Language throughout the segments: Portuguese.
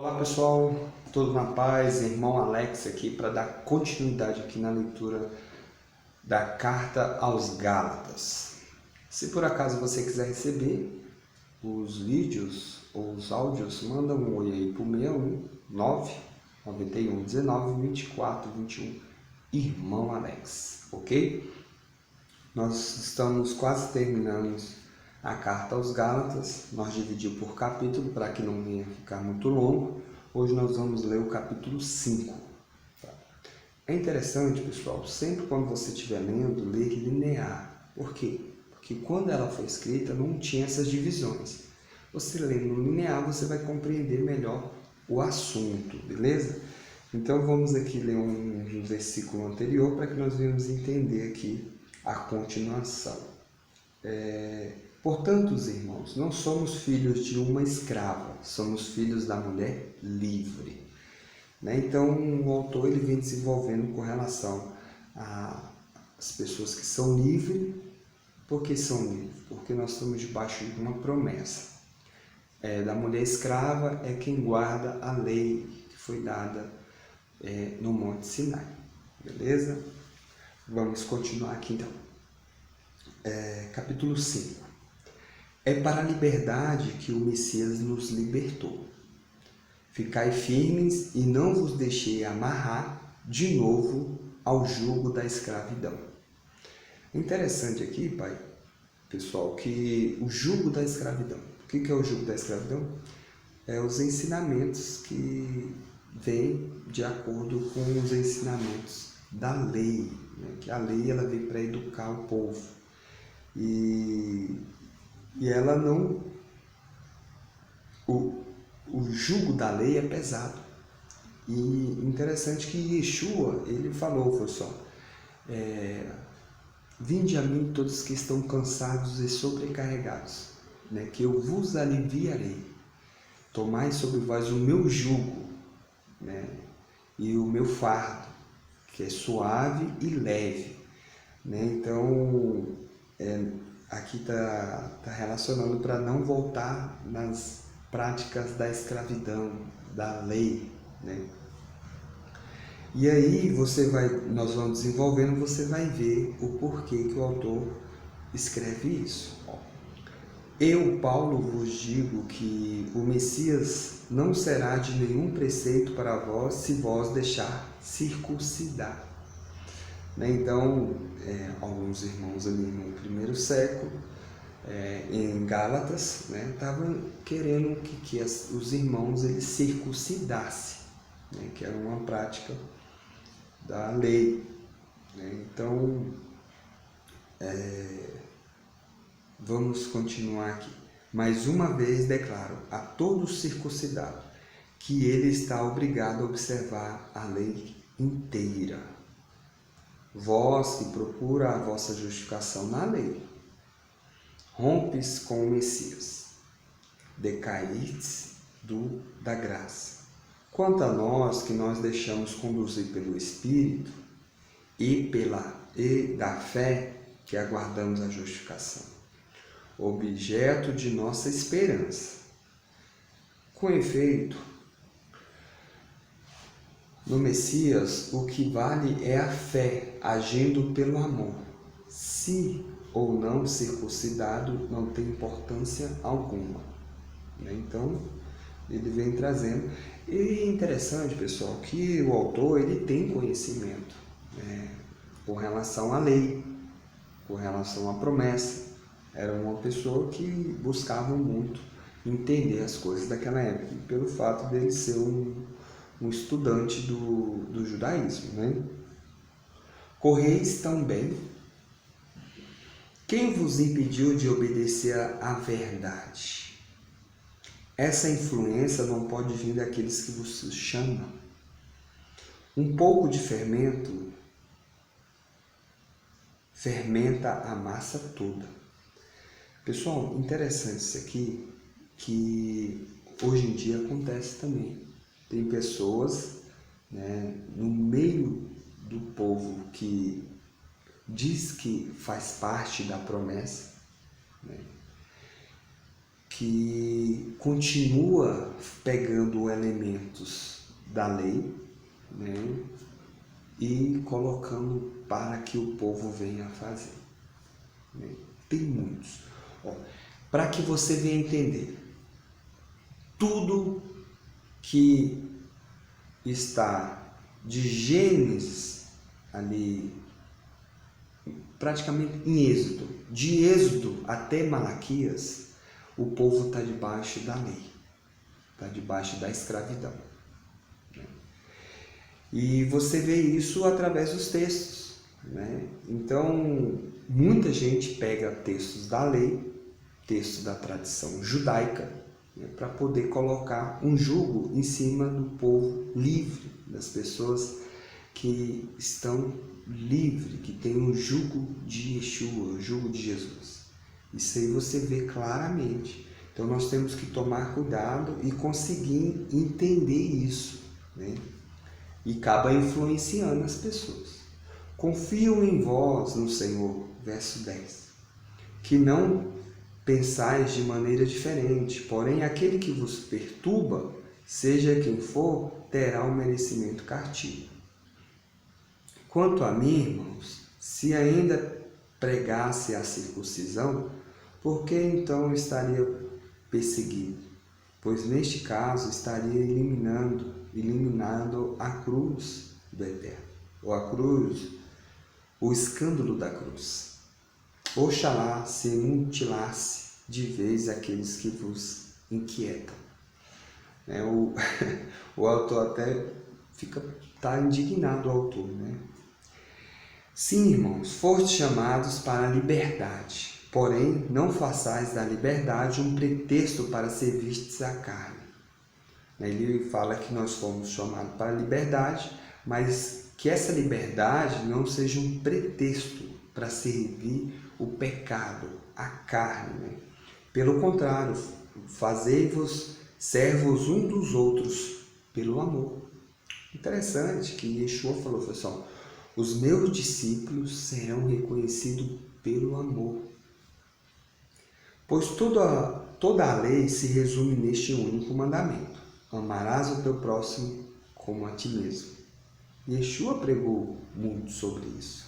Olá pessoal, tudo na paz? Irmão Alex aqui para dar continuidade aqui na leitura da carta aos Gálatas. Se por acaso você quiser receber os vídeos ou os áudios, manda um oi aí para o 619 91 19 24 21, Irmão Alex, ok? Nós estamos quase terminando a carta aos Gálatas. Nós dividimos por capítulo para que não venha ficar muito longo. Hoje nós vamos ler o capítulo 5. É interessante, pessoal, sempre quando você estiver lendo, ler linear. Por quê? Porque quando ela foi escrita não tinha essas divisões. Você lendo linear, você vai compreender melhor o assunto, beleza? Então vamos aqui ler um versículo anterior para que nós venhamos entender aqui a continuação. Portanto, irmãos, não somos filhos de uma escrava, somos filhos da mulher livre. Então, o autor ele vem desenvolvendo com relação às pessoas que são livres. Por que são livres? Porque nós estamos debaixo de uma promessa. Da mulher escrava é quem guarda a lei que foi dada no Monte Sinai. Beleza? Vamos continuar aqui então. Capítulo 5. É para a liberdade que o Messias nos libertou. Ficai firmes e não vos deixei amarrar de novo ao jugo da escravidão. Interessante aqui, pessoal, que o jugo da escravidão. O que é o jugo da escravidão? É os ensinamentos que vêm de acordo com os ensinamentos da lei, né? Que a lei ela veio para educar o povo. E ela não... O jugo da lei é pesado. E interessante que Yeshua, ele falou só, vinde a mim todos que estão cansados e sobrecarregados, né, que eu vos aliviarei. Tomai sobre vós o meu jugo, né, e o meu fardo, que é suave e leve. Né? Então, aqui está relacionando para não voltar nas práticas da escravidão, da lei, né? E aí nós vamos desenvolvendo, você vai ver o porquê que o autor escreve isso. Eu, Paulo, vos digo que o Messias não será de nenhum preceito para vós se vós deixar circuncidar. Então, alguns irmãos ali no primeiro século, em Gálatas, estavam querendo que os irmãos eles circuncidassem, né, que era uma prática da lei. Então, vamos continuar aqui. Mais uma vez declaro a todo circuncidado que ele está obrigado a observar a lei inteira. Vós que procura a vossa justificação na lei, rompes com o Messias, decaítes da graça. Quanto a nós, que nós deixamos conduzir pelo Espírito e da fé que aguardamos a justificação, objeto de nossa esperança. Com efeito, no Messias, o que vale é a fé, agindo pelo amor. Se ou não circuncidado, não tem importância alguma. Então, ele vem trazendo. E é interessante, pessoal, que o autor ele tem conhecimento com relação à lei, com relação à promessa. Era uma pessoa que buscava muito entender as coisas daquela época, pelo fato dele ser um estudante do judaísmo. Correis também. Quem vos impediu de obedecer à verdade? Essa influência não pode vir daqueles que vos chamam. Um pouco de fermento fermenta a massa toda. Pessoal, interessante isso aqui, que hoje em dia acontece também. Tem pessoas no meio do povo que diz que faz parte da promessa, que continua pegando elementos da lei, né, e colocando para que o povo venha a fazer. Né? Tem muitos. Para que você venha entender, tudo que está de Gênesis ali, praticamente em Êxodo, de Êxodo até Malaquias, o povo está debaixo da lei, está debaixo da escravidão. Né? E você vê isso através dos textos. Né? Então, muita gente pega textos da lei, textos da tradição judaica, né, para poder colocar um jugo em cima do povo livre, das pessoas que estão livres, que tem um jugo de Yeshua, o jugo de Jesus. Isso aí você vê claramente. Então nós temos que tomar cuidado e conseguir entender isso, né? E acaba influenciando as pessoas. Confio em vós, no Senhor, verso 10, que não pensais de maneira diferente, porém aquele que vos perturba, seja quem for, terá o merecimento cativo. Quanto a mim, irmãos, se ainda pregasse a circuncisão, por que então estaria perseguido? Pois neste caso estaria eliminando a cruz do Eterno, ou a cruz, o escândalo da cruz. Oxalá se mutilasse de vez aqueles que vos inquietam. O autor até está indignado, o autor, né? Sim, irmãos, fostes chamados para a liberdade, porém não façais da liberdade um pretexto para servirdes à carne. Ele fala que nós fomos chamados para a liberdade, mas que essa liberdade não seja um pretexto para servir o pecado, a carne. Né? Pelo contrário, fazei-vos servos um dos outros pelo amor. Interessante que Yeshua falou assim, os meus discípulos serão reconhecidos pelo amor. Pois toda a lei se resume neste único mandamento: amarás o teu próximo como a ti mesmo. Yeshua pregou muito sobre isso.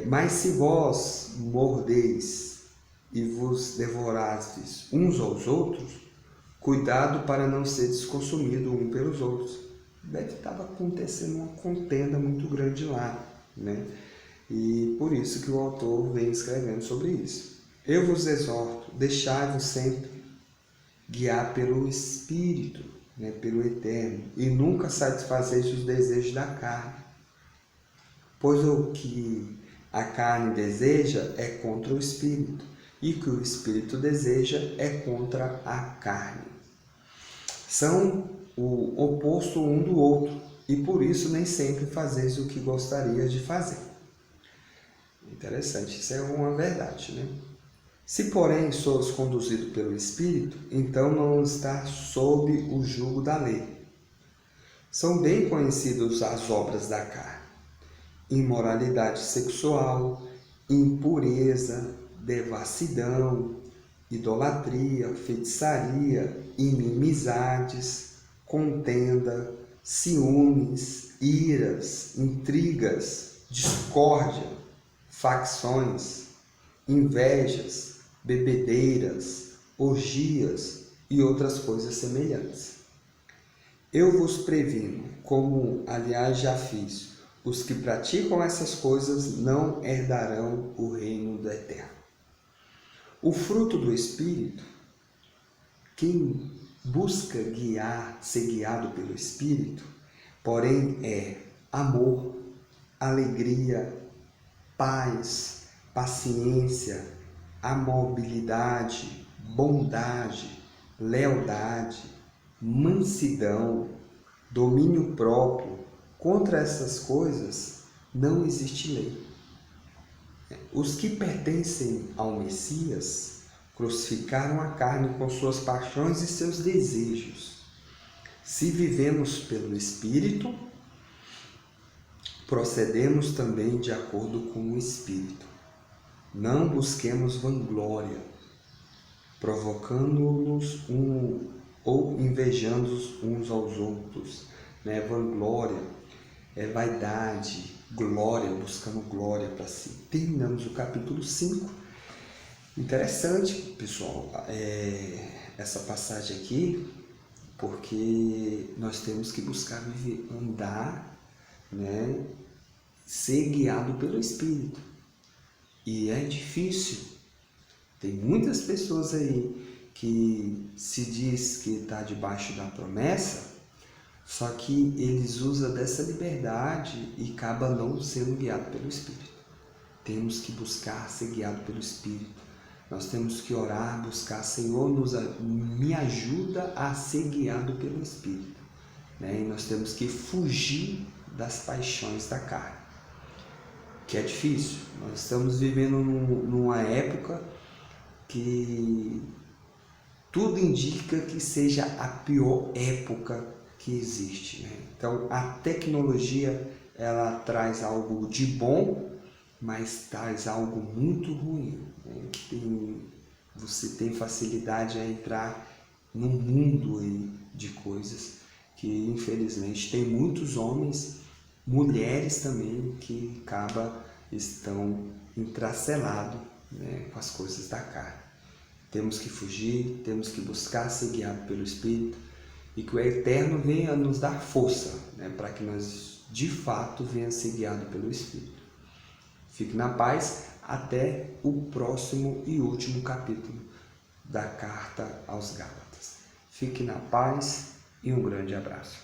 Mas se vós mordeis e vos devorastes uns aos outros, cuidado para não seres consumidos um pelos outros. Deve estar acontecendo uma contenda muito grande lá, né? E por isso que o autor vem escrevendo sobre isso. Eu vos exorto, deixai-vos sempre guiar pelo Espírito, né, pelo Eterno, e nunca satisfazeis os desejos da carne. Pois o que a carne deseja é contra o Espírito, e o que o Espírito deseja é contra a carne. São o oposto um do outro, e por isso nem sempre fazeis o que gostarias de fazer. Interessante, isso é uma verdade, né? Se, porém, sois conduzido pelo Espírito, então não está sob o jugo da lei. São bem conhecidas as obras da carne: imoralidade sexual, impureza, devassidão, idolatria, feitiçaria, inimizades, contenda, ciúmes, iras, intrigas, discórdia, facções, invejas, bebedeiras, orgias e outras coisas semelhantes. Eu vos previno, como aliás já fiz, os que praticam essas coisas não herdarão o reino do Eterno. O fruto do Espírito, quem busca ser guiado pelo Espírito, porém é amor, alegria, paz, paciência, amabilidade, bondade, lealdade, mansidão, domínio próprio. Contra essas coisas não existe lei. Os que pertencem ao Messias crucificaram a carne com suas paixões e seus desejos. Se vivemos pelo Espírito, procedemos também de acordo com o Espírito. Não busquemos vanglória, provocando-nos ou invejando uns aos outros, né? Vanglória, vaidade, glória, buscando glória para si. Terminamos o capítulo 5. Interessante, pessoal, essa passagem aqui, porque nós temos que buscar viver, andar, né? Ser guiado pelo Espírito. E é difícil. Tem muitas pessoas aí que se diz que está debaixo da promessa, só que eles usam dessa liberdade e acaba não sendo guiado pelo Espírito. Temos que buscar ser guiado pelo Espírito. Nós temos que orar, buscar, Senhor, me ajuda a ser guiado pelo Espírito, né? E nós temos que fugir das paixões da carne, que é difícil. Nós estamos vivendo numa época que tudo indica que seja a pior época que existe, né? Então a tecnologia, ela traz algo de bom, mas traz algo muito ruim, né? Você tem facilidade a entrar num mundo aí de coisas que infelizmente tem muitos homens, mulheres também, que estão entracelados, né, com as coisas da carne. Temos que fugir, temos que buscar ser guiado pelo Espírito e que o Eterno venha nos dar força, né, para que nós de fato venhamos ser guiados pelo Espírito. Fique na paz, até o próximo e último capítulo da carta aos Gálatas. Fique na paz e um grande abraço.